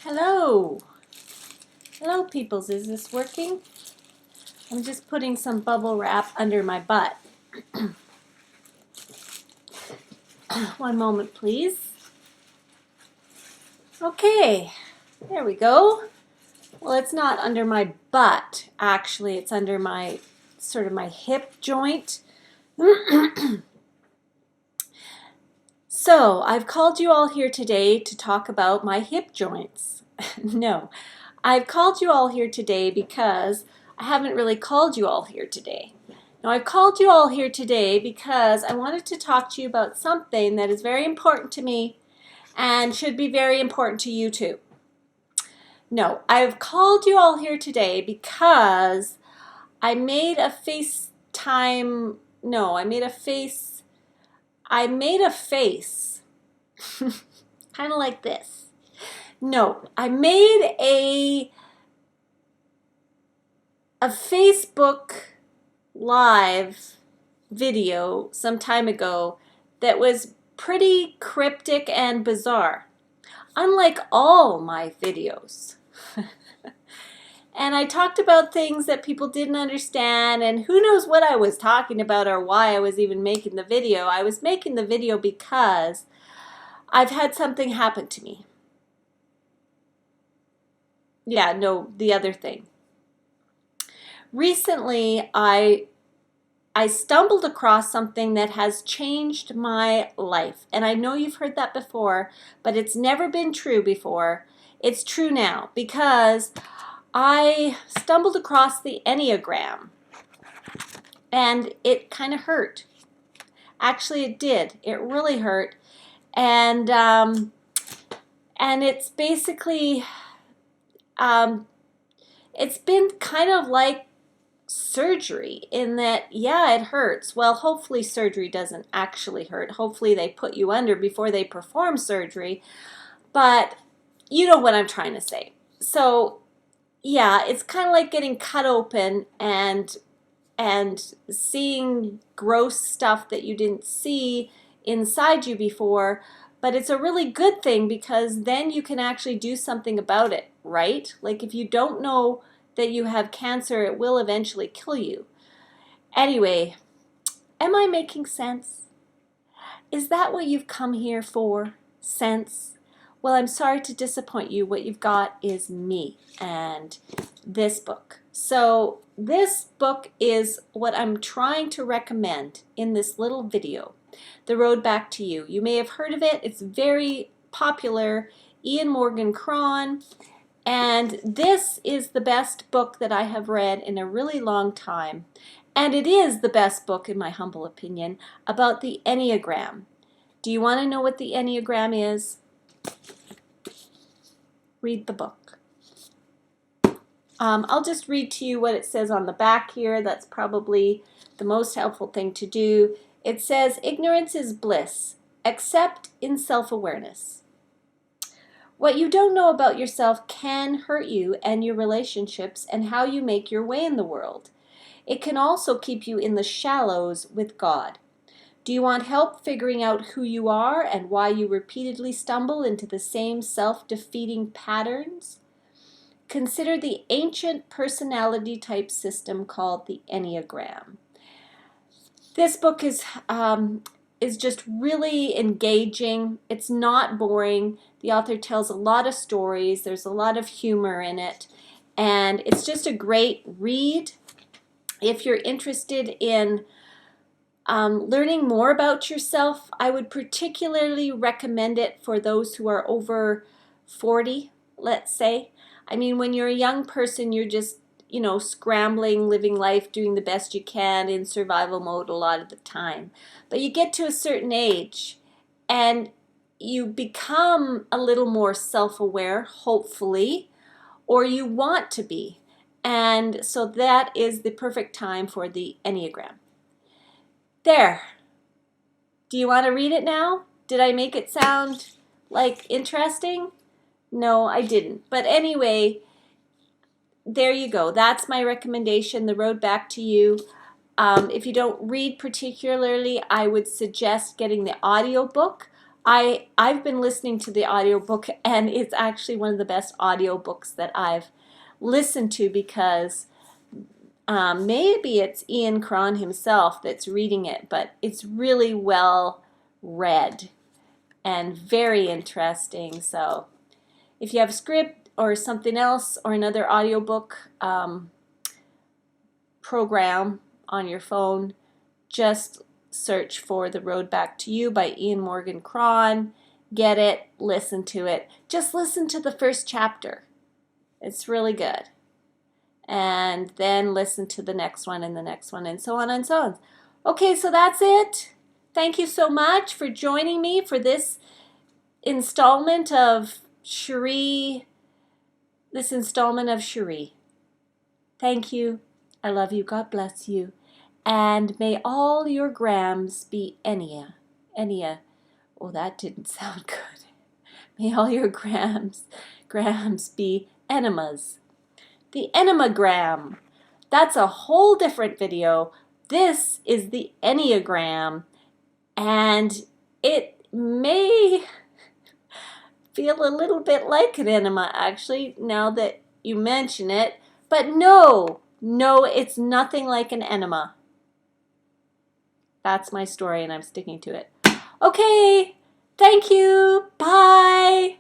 Hello. Hello, peoples. Is this working? I'm just putting some bubble wrap under my butt. One moment, please. Okay, there we go. Well, it's not under my butt, actually. It's under my, sort of my hip joint. So, I've called you all here today to talk about my hip joints. No, I've called you all here today because I haven't really called you all here today. Now, I've called you all here today because I wanted to talk to you about something that is very important to me and should be very important to you too. No, I've called you all here today because I made a FaceTime, no, I made a face kind of like this. No, I made a Facebook Live video some time ago that was pretty cryptic and bizarre, unlike all my videos. And I talked about things that people didn't understand, and who knows what I was talking about or why I was even making the video. I was making the video because I've had something happen to me. Yeah, no, the other thing. Recently, I stumbled across something that has changed my life. And I know you've heard that before, but it's never been true before. It's true now because I stumbled across the Enneagram and it kind of hurt. Actually, it did. It really hurt. And it's basically, it's been kind of like surgery in that, yeah, it hurts. Well, hopefully surgery doesn't actually hurt. Hopefully they put you under before they perform surgery. But you know what I'm trying to say. So, yeah, it's kind of like getting cut open and seeing gross stuff that you didn't see inside you before. But it's a really good thing because then you can actually do something about it, right? Like if you don't know that you have cancer, it will eventually kill you. Anyway, am I making sense? Is that what you've come here for? Sense? Well, I'm sorry to disappoint you. What you've got is me and this book. So this book is what I'm trying to recommend in this little video, The Road Back to You. You may have heard of it. It's very popular. Ian Morgan Cron. And this is the best book that I have read in a really long time. And it is the best book, in my humble opinion, about the Enneagram. Do you want to know what the Enneagram is? Read the book. I'll just read to you what it says on the back here. That's probably the most helpful thing to do. It says, ignorance is bliss, except in self-awareness. What you don't know about yourself can hurt you and your relationships and how you make your way in the world. It can also keep you in the shallows with God. Do you want help figuring out who you are and why you repeatedly stumble into the same self-defeating patterns? Consider the ancient personality type system called the Enneagram. This book is just really engaging. It's not boring. The author tells a lot of stories. There's a lot of humor in it. And it's just a great read. If you're interested in learning more about yourself, I would particularly recommend it for those who are over 40, let's say. I mean, when you're a young person, you're just, you know, scrambling, living life, doing the best you can in survival mode a lot of the time. But you get to a certain age and you become a little more self-aware, hopefully, or you want to be. And so that is the perfect time for the Enneagram. There. Do you want to read it now? Did I make it sound like interesting? No, I didn't. But anyway, there you go. That's my recommendation, The Road Back to You. If you don't read particularly, I would suggest getting the audiobook. I've been listening to the audiobook, and it's actually one of the best audiobooks that I've listened to, because maybe it's Ian Cron himself that's reading it, but it's really well read and very interesting. So if you have a script or something else or another audiobook program on your phone, just search for The Road Back to You by Ian Morgan Cron. Get it, listen to it. Just listen to the first chapter. It's really good. And then listen to the next one and the next one, and so on and so on. Okay, so that's it. Thank you so much for joining me for this installment of Cherie. Thank you. I love you. God bless you. And may all your grams be enea. Oh, that didn't sound good. May all your grams be enemas. The enemagram. That's a whole different video. This is the Enneagram, and it may feel a little bit like an enema, actually, now that you mention it. But no, it's nothing like an enema. That's my story, and I'm sticking to it. Okay, thank you. Bye.